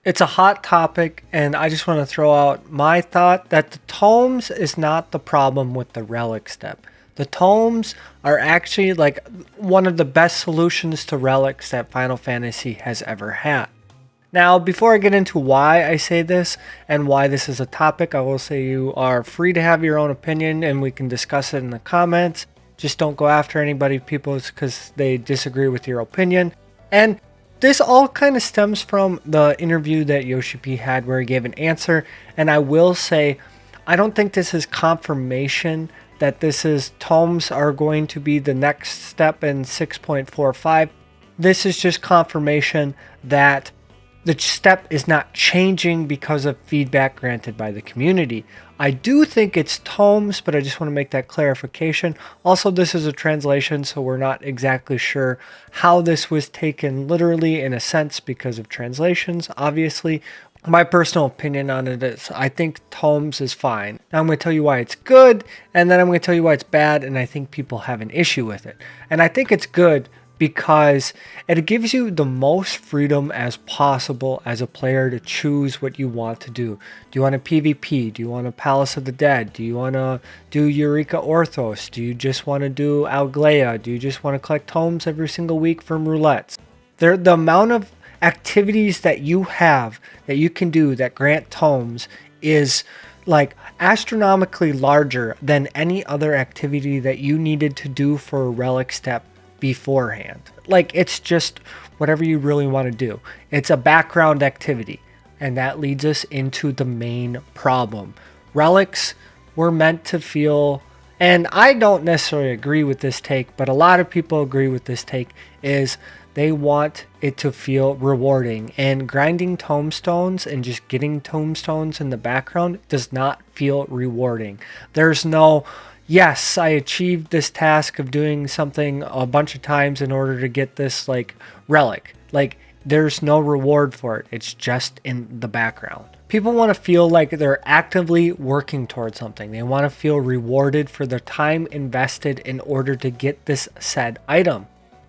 It's a hot topic, and I just want to throw out my thought that the tomes is not the problem with the relic step. The tomes are actually like one of the best solutions to relics that Final Fantasy has ever had. Now, before I get into why I say this and why this is a topic, I will say you are free to have your own opinion and we can discuss it in the comments. Just don't go after anybody, people, because they disagree with your opinion. And this all kind of stems from the interview that Yoshi P had where he gave an answer. And I will say, I don't think this is confirmation that this is tomes are going to be the next step in 6.45. This is just confirmation that the step is not changing because of feedback granted by the community. I do think it's tomes, but I just want to make that clarification. Also, this is a translation, so we're not exactly sure how this was taken literally in a sense because of translations, obviously. My personal opinion on it is I think tomes is fine. Now I'm going to tell you why it's good, and then I'm going to tell you why it's bad, and I think people have an issue with it. And I think it's good because it gives you the most freedom as possible as a player to choose what you want to do. Do you want a PvP? Do you want a Palace of the Dead? Do you want to do Eureka Orthos? Do you just want to do Alglea? Do you just want to collect tomes every single week from roulettes? The amount of activities that you have that you can do that grant tomes is like astronomically larger than any other activity that you needed to do for a relic step beforehand. Like, it's just whatever you really want to do. It's a background activity, and that leads us into the main problem. Relics were meant to feel, and I don't necessarily agree with this take, but a lot of people agree with this take, is they want it to feel rewarding, and grinding tombstones and just getting tombstones in the background does not feel rewarding. There's no, yes, I achieved this task of doing something a bunch of times in order to get this like relic. Like, there's no reward for it. It's just in the background. People want to feel like they're actively working towards something. They want to feel rewarded for their time invested in order to get this said item.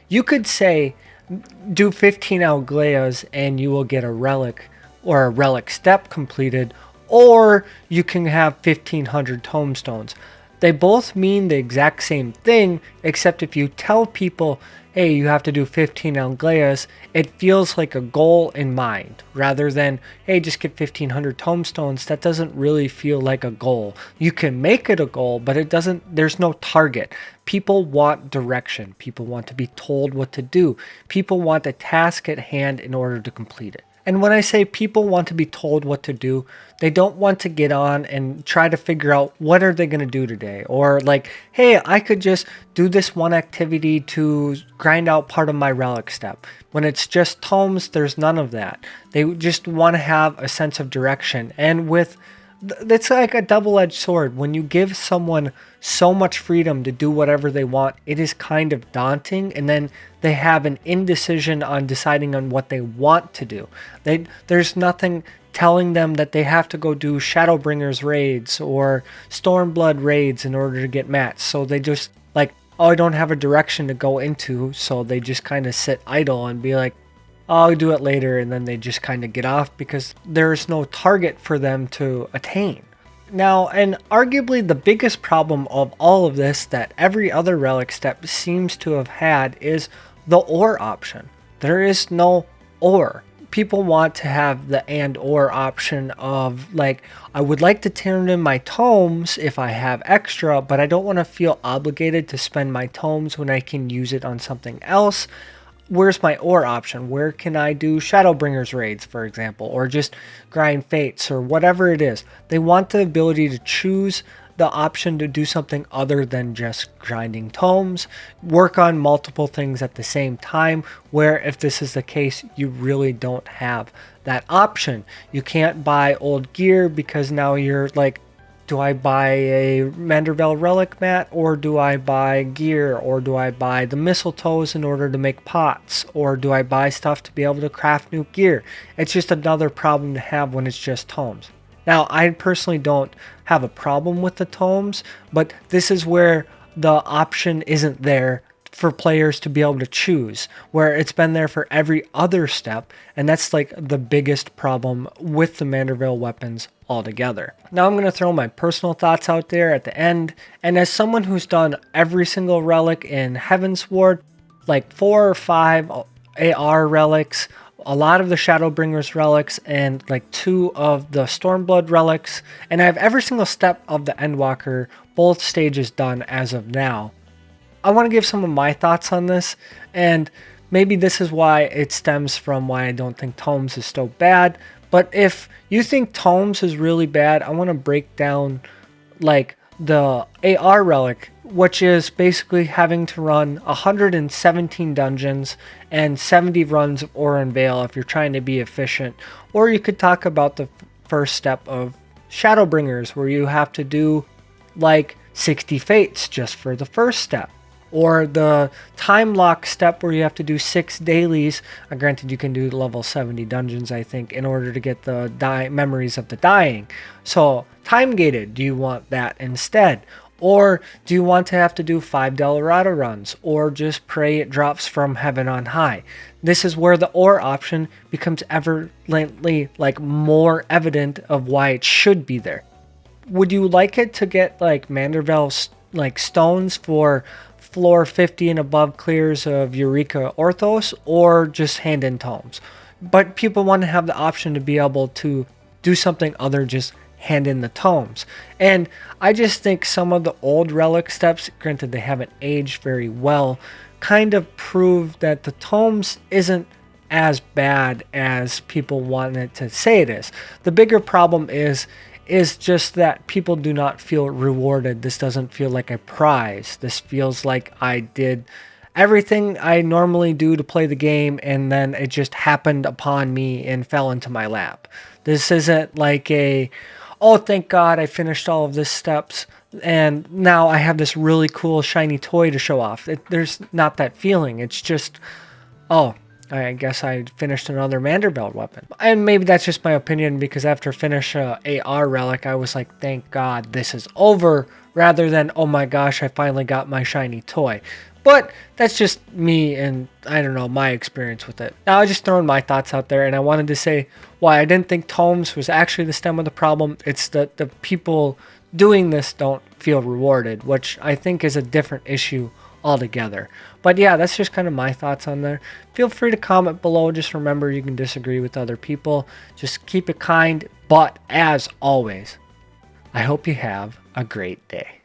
You could say, do 15 Algleas and you will get a relic or a relic step completed, or you can have 1500 tombstones. They both mean the exact same thing, except if you tell people, hey, you have to do 15 Algleas, it feels like a goal in mind, rather than, hey, just get 1500 tombstones. That doesn't really feel like a goal. You can make it a goal, but it doesn't, there's no target. People want direction. People want to be told what to do. People want a task at hand in order to complete it. And when I say people want to be told what to do, they don't want to get on and try to figure out what are they going to do today. Or like, hey, I could just do this one activity to grind out part of my relic step. When it's just tomes, there's none of that. They just want to have a sense of direction. And with, it's like a double-edged sword. When you give someone so much freedom to do whatever they want, it is kind of daunting, and then they have an indecision on deciding on what they want to do. There's nothing telling them that they have to go do Shadowbringers raids or Stormblood raids in order to get mats. So they just like, oh, I don't have a direction to go into, so they just kind of sit idle and be like, I'll do it later, and then they just kind of get off because there's no target for them to attain. Now, and arguably the biggest problem of all of this that every other relic step seems to have had is the or option. There is no or. People want to have the and or option of like, I would like to turn in my tomes if I have extra, but I don't want to feel obligated to spend my tomes when I can use it on something else. Where's my or option? Where can I do Shadowbringers raids, for example, or just grind fates or whatever it is? They want the ability to choose the option to do something other than just grinding tomes, work on multiple things at the same time, where if this is the case, you really don't have that option. You can't buy old gear because now you're like, do I buy a Manderville relic mat, or do I buy gear, or do I buy the mistletoes in order to make pots, or do I buy stuff to be able to craft new gear? It's just another problem to have when it's just tomes. Now, I personally don't have a problem with the tomes, but this is where the option isn't there for players to be able to choose, where it's been there for every other step, and that's like the biggest problem with the Manderville weapons altogether. Now I'm going to throw my personal thoughts out there at the end, and as someone who's done every single relic in Heavensward, like 4 or 5 AR relics, a lot of the Shadowbringers relics, and like 2 of the Stormblood relics, and I have every single step of the Endwalker, both stages done as of now. I want to give some of my thoughts on this, and maybe this is why it stems from why I don't think Tomes is so bad. But if you think Tomes is really bad, I want to break down like the AR relic, which is basically having to run 117 dungeons and 70 runs of Oran Vale if you're trying to be efficient. Or you could talk about the first step of Shadowbringers, where you have to do like 60 fates just for the first step. Or the time lock step where you have to do 6 dailies. Granted, you can do level 70 dungeons, I think, in order to get the memories of the dying. So, time gated, do you want that instead? Or do you want to have to do 5 Delorado runs? Or just pray it drops from heaven on high? This is where the or option becomes evidently like more evident of why it should be there. Would you like it to get like Manderville like stones for floor 50 and above clears of Eureka Orthos, or just hand in tomes? But people want to have the option to be able to do something other just hand in the tomes. And I just think some of the old relic steps, granted they haven't aged very well, kind of prove that the tomes isn't as bad as people want it to say it is. The bigger problem is just that people do not feel rewarded. This doesn't feel like a prize. This feels like I did everything I normally do to play the game, and then it just happened upon me and fell into my lap. This isn't like oh, thank God I finished all of these steps, and now I have this really cool shiny toy to show off. There's not that feeling. It's just, oh, I guess I finished another Manderville weapon. And maybe that's just my opinion, because after finish AR relic, I was like, thank God this is over, rather than, oh my gosh, I finally got my shiny toy. But that's just me and, I don't know, my experience with it. Now, I just throwing my thoughts out there, and I wanted to say why I didn't think Tomes was actually the stem of the problem. It's that the people doing this don't feel rewarded, which I think is a different issue altogether. But yeah, that's just kind of my thoughts on there. Feel free to comment below. Just remember, you can disagree with other people. Just keep it kind. But as always, I hope you have a great day.